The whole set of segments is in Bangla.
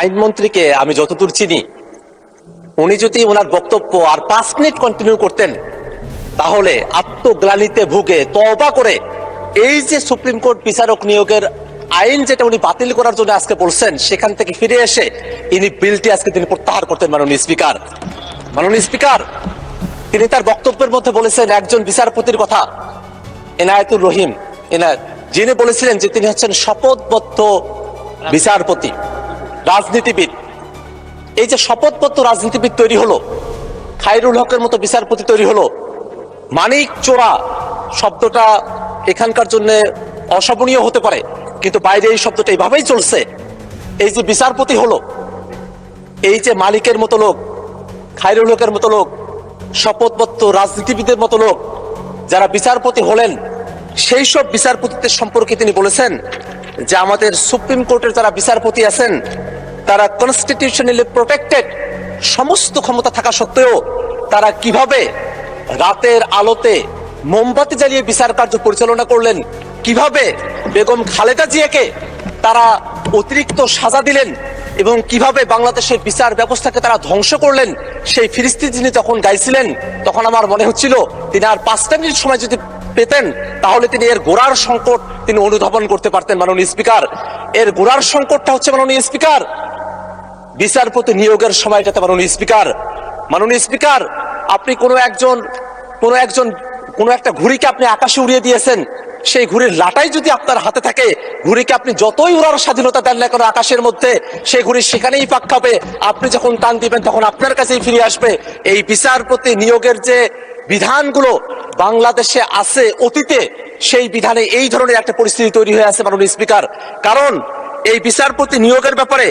আইনমন্ত্রীকে আমি যতদূর চিনি, উনি যদি ওনার বক্তব্য আর 5 মিনিট কন্টিনিউ করতেন তাহলে আত্মগ্লানিতে ভুগে তওবা করে এই যে সুপ্রিম কোর্ট বিচারক নিয়োগের আইন যেটা উনি বাতিল করার জন্য আজকে বলছেন সেখান থেকে ফিরে এসে ইনি বিলটি আজকে তিনি প্রত্যাহার করতেন। মাননীয় স্পিকার, তিনি তার বক্তব্যের মধ্যে বলেছেন একজন বিচারপতির কথা, এনায়েতুর রহিম এনায়েত, যিনি বলেছিলেন যে তিনি হচ্ছেন শপথবদ্ধ বিচারপতি, রাজনীতিবিদ। এই যে শপথবদ্ধ রাজনীতিবিদ তৈরি হলো, খায়রুল হকের মতো বিচারপতি তৈরি হলো, মানিক চোরা শব্দটা এখানকার জন্য অশোভনীয় হতে পারে, কিন্তু বাইরে এই শব্দটা এইভাবেই চলছে। এই যে বিচারপতি হলো, এই যে মালিকের মতো লোক, খায়রুল হকের মতো লোক, শপথবদ্ধ রাজনীতিবিদের মতো লোক যারা বিচারপতি হলেন, সেই সব বিচারপতিদের সম্পর্কে তিনি বলেছেন যে আমাদের সুপ্রিম কোর্টের যারা বিচারপতি আছেন তারা কনস্টিটিউশনালি প্রোটেক্টেড, সমস্ত ক্ষমতা থাকা সত্ত্বেও তারা কিভাবে রাতের আলোতে মোমবাতি জ্বালিয়ে বিচার কার্য পরিচালনা করলেন, কিভাবে বেগম খালেদা জিয়াকে তারা অতিরিক্ত সাজা দিলেন এবং কিভাবে বাংলাদেশের বিচার ব্যবস্থাকে তারা ধ্বংস করলেন, সেই ফিরিস্তি যিনি যখন গাইছিলেন তখন আমার মনে হচ্ছিল তিনি আর 5টা মিনিট সময় যদি পেতেন তাহলে তিনি এর গোড়ার সংকট তিনি অনুধাবন করতে পারতেন। মাননীয় স্পিকার, এর গোড়ার সংকটটা হচ্ছে মাননীয় স্পিকার বিচারপতি নিয়োগের সময়টাতে। মাননীয় স্পিকার, আপনি কোনো একটা ঘুড়িকে আপনি আকাশে উড়িয়ে দিয়েছেন, সেই ঘুড়ির লাটাই যদি আপনার হাতে থাকে, ঘুড়িকে আপনি যতই উড়ার স্বাধীনতা দেন না কেন আকাশের মধ্যে, সেই ঘুড়ি সেখানেই পাক খাবে। আপনি যখন টান দিবেন তখন আপনার কাছেই ফিরে আসবে। এই বিচারপতি নিয়োগের যে বিধানগুলো বাংলাদেশে আছে অতীতে, সেই বিধানে এই ধরনের একটা পরিস্থিতি তৈরি হয়ে আছে মাননীয় স্পিকার। কারণ এই বিচারপতি নিয়োগের ব্যাপারে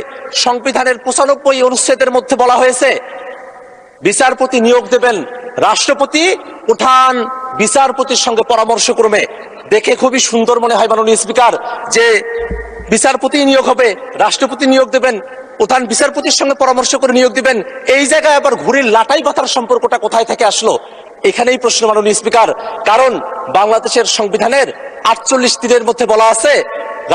সংবিধানের 95 অনুচ্ছেদের মধ্যে বলা হয়েছে বিচারপতি নিয়োগ দেবেন রাষ্ট্রপতি প্রধান বিচারপতির সঙ্গে পরামর্শ ক্রমে। দেখে খুবই সুন্দর মনে হয় মাননীয় স্পিকার যে বিচারপতি নিয়োগ হবে, রাষ্ট্রপতি নিয়োগ দেবেন, প্রধান বিচারপতির সঙ্গে পরামর্শ করে নিয়োগ দিবেন। এই জায়গায় আবার ঘুড়ির লাটাই বাতার সম্পর্কটা কোথায় থেকে আসলো? এখানেই প্রশ্ন মাননীয় স্পিকার। কারণ বাংলাদেশের সংবিধানের 48 দিনের মধ্যে বলা আছে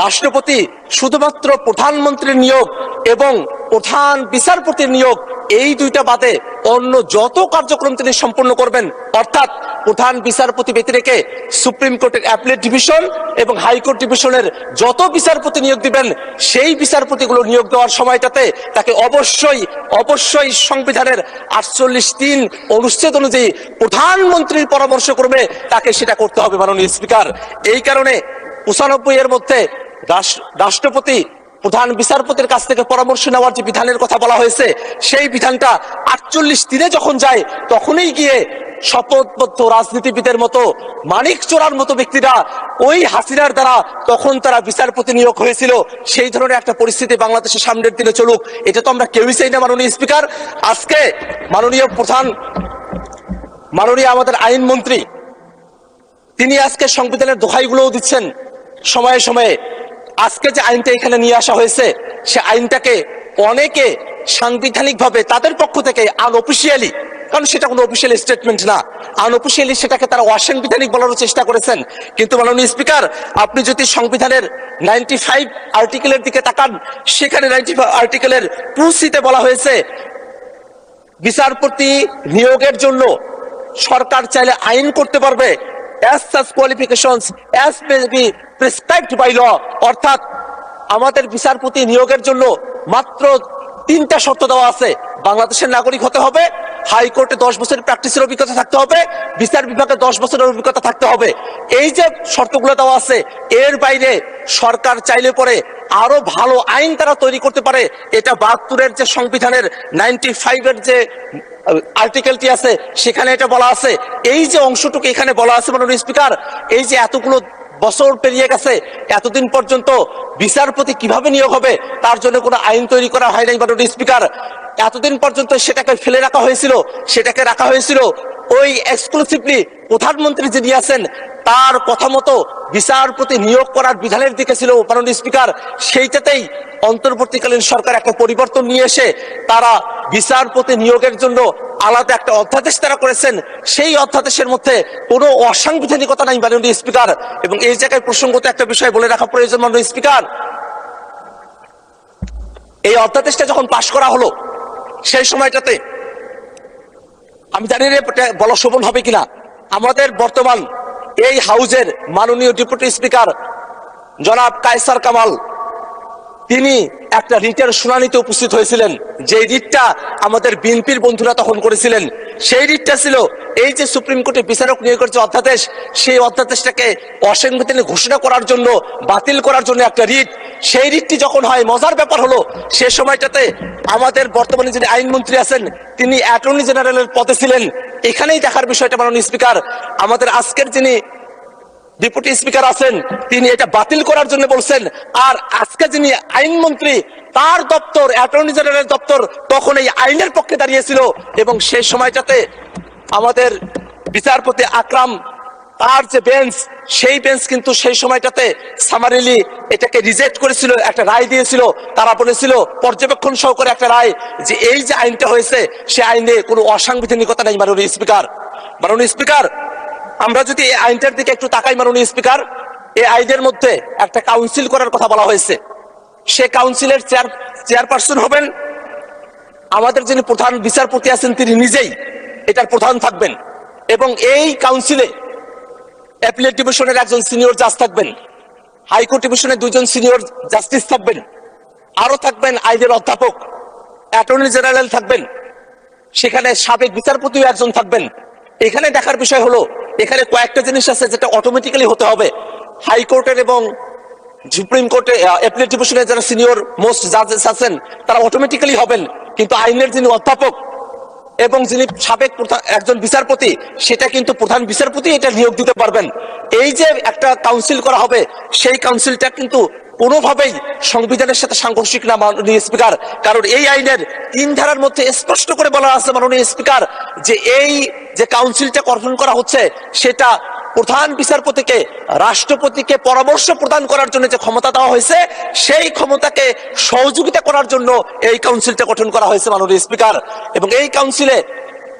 রাষ্ট্রপতি শুধুমাত্র প্রধানমন্ত্রীর নিয়োগ এবং প্রধান বিচারপতির নিয়োগ, এই দুইটা বাদে অন্য যত কার্যক্রম তিনি সম্পন্ন করবেন, অর্থাৎ প্রধান বিচারপতি ব্যতি রেখে সুপ্রিম কোর্টের অ্যাপিলেট ডিভিশন এবং হাইকোর্ট ডিভিশনের যত বিচারপতি নিয়োগ দিবেন, সেই বিচারপতিগুলো নিয়োগ দেওয়ার সময়টাতে তাকে অবশ্যই সংবিধানের 48(3) অনুচ্ছেদ অনুযায়ী প্রধানমন্ত্রীর পরামর্শ ক্রমে তাকে সেটা করতে হবে মাননীয় স্পিকার। এই কারণে 95 এর মধ্যে রাষ্ট্রপতি প্রধান বিচারপতির কাছ থেকে পরামর্শ নেওয়ার যে বিধানের কথা বলা হয়েছে, সেই বিধানটা 48 দিনে যখন যায় তখনই গিয়ে শপথবদ্ধ রাজনীতিবিদের মতো মানিক চোরার মতো ব্যক্তিরা ওই হাসিনার দ্বারা তখন তারা বিচারপতি নিয়োগ হয়েছিল। সেই ধরনের একটা পরিস্থিতি বাংলাদেশের সামনের দিনে চলুক, এটা তো আমরা কেউই চাই না মাননীয় স্পিকার। আজকে মাননীয় আমাদের আইনমন্ত্রী তিনি আজকে সংবিধানের দোহাইগুলোও দিচ্ছেন সময়ে সময়ে। আজকে যে আইনটা এখানে নিয়ে আসা হয়েছে, সে আইনটাকে অনেকে সাংবিধানিকভাবে তাদের পক্ষ থেকে আনঅফিসিয়ালি, কারণ সেটা কোনো অফিসিয়াল স্টেটমেন্ট না, আনঅফিসিয়ালি সেটাকে তারা অসাংবিধানিক বলার চেষ্টা করেছেন। কিন্তু মাননীয় স্পিকার, আপনি যদি সংবিধানের 95 আর্টিকেলের দিকে তাকান, সেখানে 95 আর্টিকেলের 2C-তে বলা হয়েছে বিচারপতি নিয়োগের জন্য সরকার চাইলে আইন করতে পারবে as such qualifications as may be prescribed by law। অর্থাৎ আমাদের বিচারপতি নিয়োগের জন্য মাত্র 3টা শর্ত দেওয়া আছে। বাংলাদেশের নাগরিক হতে হবে, হাইকোর্টে 10 বছরের প্র্যাকটিসের অভিজ্ঞতা থাকতে হবে, বিচার বিভাগে 10 বছরের অভিজ্ঞতা থাকতে হবে। এই যে শর্তগুলো দেওয়া আছে, এর বাইরে সরকার চাইলে পরে আরো ভালো আইন তারা তৈরি করতে পারে। এটা 72-এর যে সংবিধানের 95-এর যে আর্টিকেলটি আছে সেখানে এটা বলা আছে। এই যে অংশটুকু এখানে বলা আছে মাননীয় স্পিকার, এই যে এতগুলো বছর পেরিয়ে গেছে, এতদিন পর্যন্ত বিচারপতি কিভাবে নিয়োগ হবে তার জন্য কোনো আইন তৈরি করা হয় নাই মাননীয় স্পিকার। এতদিন পর্যন্ত সেটাকে ফেলে রাখা হয়েছিল, সেটাকে রাখা হয়েছিল ওই এক্সক্লুসিভলি প্রধানমন্ত্রী যিনি আছেন তার কথা মতো বিচারপতি নিয়োগ করার বিধানের দিকে ছিল মাননীয় স্পিকার। সেইটাতেই অন্তর্বর্তীকালীন সরকার একটা পরিবর্তন নিয়ে এসে তারা বিচারপতি নিয়োগের জন্য আলাদা একটা অধ্যাদেশ তারা করেছেন। সেই অধ্যাদেশের মধ্যে কোনো অসাংবিধানিকতা নাই মাননীয় স্পিকার। এবং এই জায়গায় প্রসঙ্গত একটা বিষয় বলে রাখা প্রয়োজন মাননীয় স্পিকার, এই অধ্যাদেশটা যখন পাশ করা হলো সেই সময়টাতে আমি জানি না এটা বলা শোভন হবে কিনা, আমাদের বর্তমান এই হাউজের মাননীয় ডেপুটি স্পিকার জনাব কায়সার কামাল তিনি একটা রিটের শুনানিতে উপস্থিত হয়েছিলেন। যে রিটটা আমাদের বিএনপির বন্ধুরা তখন করেছিলেন, সেই রিটটা ছিল এই যে সুপ্রিম কোর্টে বিচারক নিয়োগের যে অধ্যাদেশ, সেই অধ্যাদেশটাকে অসাংবিধানিক ঘোষণা করার জন্য, বাতিল করার জন্য একটা রিট। সেই রিটটি যখন হয়, মজার ব্যাপার হলো সে সময়টাতে আমাদের বর্তমানে যিনি আইনমন্ত্রী আছেন তিনি অ্যাটর্নি জেনারেলের পদে ছিলেন। এখানেই দেখার বিষয়টা মাননীয় স্পিকার, আমাদের আজকের যিনি ডেপুটি স্পিকার আছেন তিনি এটা বাতিল করার জন্য বলছেন, আর আজকে যিনি আইনমন্ত্রী তার দপ্তর, অ্যাটর্নি জেনারেলের দপ্তর তখন এই আইনের পক্ষে দাঁড়িয়েছিল। এবং সেই সময়টাতে আমাদের বিচারপতি আকরাম তার যে বেঞ্চ, সেই বেঞ্চ কিন্তু সেই সময়টাতে সামারিলি এটাকে রিজেক্ট করেছিল, একটা রায় দিয়েছিল। তারা বলেছিল পর্যবেক্ষণ সহকারে একটা রায়, যে এই যে আইনটা হয়েছে সে আইনে কোনো অসাংবিধানিকতা নেই। মাননীয় স্পিকার, আমরা যদি এই আইনটার দিকে একটু তাকাই মাননীয় স্পিকার, এই আইনের মধ্যে একটা কাউন্সিল করার কথা বলা হয়েছে। সে কাউন্সিলের চেয়ারপারসন হবেন আমাদের যিনি প্রধান বিচারপতি আছেন, তিনি নিজেই এটার প্রধান থাকবেন। এবং এই কাউন্সিলে অ্যাপিলেট ডিভিশনের একজন সিনিয়র জাজ থাকবেন, হাইকোর্ট ডিভিশনের দুইজন সিনিয়র জাস্টিস থাকবেন, আরো থাকবেন আইনের অধ্যাপক, অ্যাটর্নি জেনারেল থাকবেন, সেখানে সাবেক বিচারপতিও একজন থাকবেন। এখানে দেখার বিষয় হলো এখানে কয়েকটা জিনিস আছে যেটা অটোমেটিক্যালি হতে হবে। হাইকোর্টের এবং সুপ্রিম কোর্টে অ্যাপিলেট ডিভিশনের যারা সিনিয়র মোস্ট জাজেস আছেন তারা অটোমেটিক্যালি হবেন, কিন্তু আইনের যিনি অধ্যাপক এবং যিনি সাবেক একজন বিচারপতি, সেটা কিন্তু প্রধান বিচারপতি এটা নিয়োগ দিতে পারবেন। এই যে একটা কাউন্সিল করা হবে, সেই কাউন্সিলটা কিন্তু কোনোভাবেই সংবিধানের সাথে সাংঘর্ষিক না মাননীয় স্পিকার। কারণ এই আইনের 3 ধারার মধ্যে স্পষ্ট করে বলা আছে মাননীয় স্পিকার, যে এই যে কাউন্সিলটা গঠন করা হচ্ছে সেটা প্রধান বিচারপতিকে রাষ্ট্রপতিকে পরামর্শ প্রদান করার জন্য যে ক্ষমতা দেওয়া হয়েছে, সেই ক্ষমতাকে সহযোগিতা করার জন্য এই কাউন্সিলটা গঠন করা হয়েছে মাননীয় স্পিকার। এবং এই কাউন্সিলে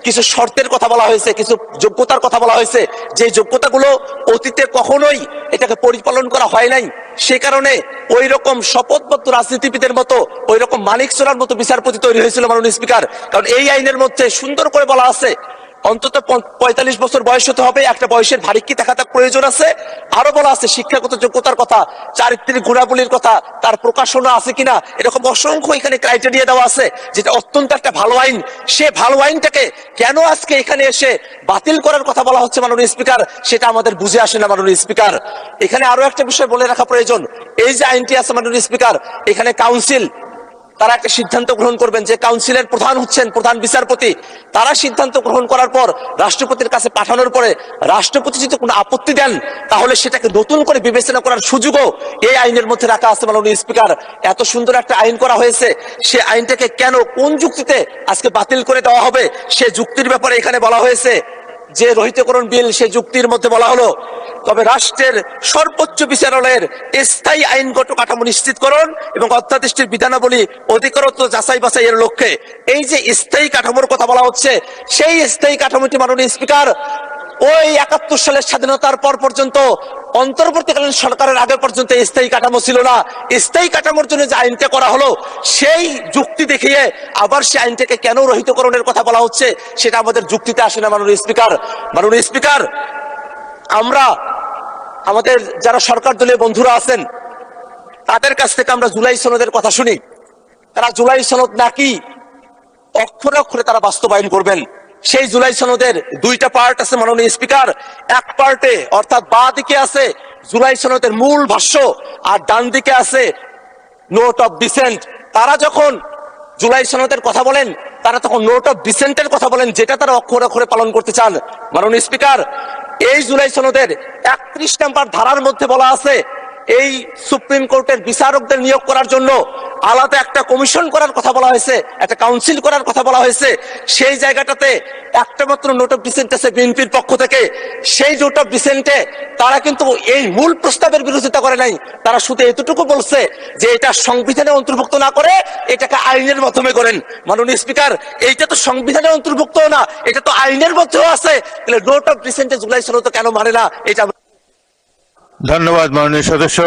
কিছু শর্তের কথা বলা হয়েছে, কিছু যোগ্যতার কথা বলা হয়েছে, যে যোগ্যতাগুলো অতীতে কখনোই এটাকে পরিপালন করা হয় নাই। সে কারণে ওই রকম শপথবদ্ধ রাজনীতিবিদের মতো, ওই রকম মানিক চোরার মতো বিচারপতি তৈরি হয়েছিল মাননীয় স্পিকার। কারণ এই আইনের মধ্যে সুন্দর করে বলা আছে অন্তত 45 বছর বয়স হতে হবে, একটা বয়সের ভারিক্কি থাকা প্রয়োজন আছে। আরো বলা আছে শিক্ষাগত যোগ্যতার কথা, চারিত্রিক গুণাবলীর কথা, তার প্রকাশনা আছে কিনা, এরকম অসংখ্য এখানে ক্রাইটেরিয়া দেওয়া আছে, যেটা অত্যন্ত একটা ভালো আইন। সে ভালো আইনটাকে কেন আজকে এখানে এসে বাতিল করার কথা বলা হচ্ছে মাননীয় স্পিকার, সেটা আমাদের বুঝে আসে না মাননীয় স্পিকার। এখানে আরো একটা বিষয় বলে রাখা প্রয়োজন, এই যে আইনটি আছে মাননীয় স্পিকার, এখানে কাউন্সিল তারা একটা সিদ্ধান্ত গ্রহণ করবেন, যে কাউন্সিলের প্রধান হচ্ছেন প্রধান বিচারপতি। তারা সিদ্ধান্ত গ্রহণ করার পর রাষ্ট্রপতির কাছে পাঠানোর পরে রাষ্ট্রপতি যদি কোনো আপত্তি দেন, তাহলে সেটাকে নতুন করে বিবেচনা করার সুযোগও এই আইনের মধ্যে রাখা আছে মাননীয় স্পিকার। এত সুন্দর একটা আইন করা হয়েছে, সে আইনটাকে কেন কোন যুক্তিতে আজকে বাতিল করে দেওয়া হবে, সে যুক্তির ব্যাপারে এখানে বলা হয়েছে। যে রহিতকরণ বিল, সে যুক্তির মধ্যে বলা হলো, তবে রাষ্ট্রের সর্বোচ্চ বিচারালয়ের স্থায়ী আইনগত কাঠামো নিশ্চিতকরণ এবং অধ্যাদেশটির বিধানাবলী অধিকতর যাচাই বাছাইয়ের লক্ষ্যে এই যে স্থায়ী কাঠামোর কথা বলা হচ্ছে, সেই স্থায়ী কাঠামোটি মাননীয় স্পিকার ওই 71 সালের স্বাধীনতার পর পর্যন্ত, অন্তর্বর্তীকালীন সরকারের আগে পর্যন্ত স্থায়ী কাঠামো ছিল না। স্থায়ী কাঠামোর জন্য যে আইনটা করা হলো, সেই যুক্তি দেখিয়ে আবার সেই আইনটাকে কেন রহিতকরণের কথা বলা হচ্ছে, সেটা আমাদের যুক্তিতে আসে না মাননীয় স্পিকার। আমরা আমাদের যারা সরকার দলীয় বন্ধুরা আছেন তাদের কাছ থেকে আমরা জুলাই সনদের কথা শুনি, তারা জুলাই সনদ নাকি অক্ষরে অক্ষরে তারা বাস্তবায়ন করবেন। সেই জুলাই সনদের 2টা পার্ট আছে মাননীয় স্পিকার। এক পার্টে অর্থাৎ বাঁ দিকে আছে জুলাই সনদের মূল ভাষ্য, আর ডান দিকে আছে নোট অফ ডিসেন্ট। তারা যখন জুলাই সনদের কথা বলেন, তারা তখন নোট অফ ডিসেন্টের কথা বলেন, যেটা তারা অক্ষরে অক্ষরে পালন করতে চান। মাননীয় স্পিকার, এই জুলাই সনদের 31 নম্বর ধারার মধ্যে বলা আছে, এই সুপ্রিম কোর্টের বিচারকদের নিয়োগ করার জন্য আলাদা একটা কমিশন করার কথা বলা হয়েছে, একটা কাউন্সিল করার কথা বলা হয়েছে। সেই জায়গাটাতে একটা মাত্র নোট অফ ডিসেন্ট আছে বিএনপির পক্ষ থেকে। সেই নোট অফ ডিসেন্টে তারা কিন্তু এই মূল প্রস্তাবের বিরোধিতা করে নাই, তারা শুধু এতটুকু বলছে যে এটা সংবিধানে অন্তর্ভুক্ত না করে এটাকে আইনের মাধ্যমে করেন। মাননীয় স্পিকার, এইটা তো সংবিধানে অন্তর্ভুক্ত না, এটা তো আইনের মধ্যেও আছে, তাহলে নোট অফ ডিসেন্টে জুলাই সনদ কেন মানে না? এটা ধন্যবাদ মাননীয় সদস্য।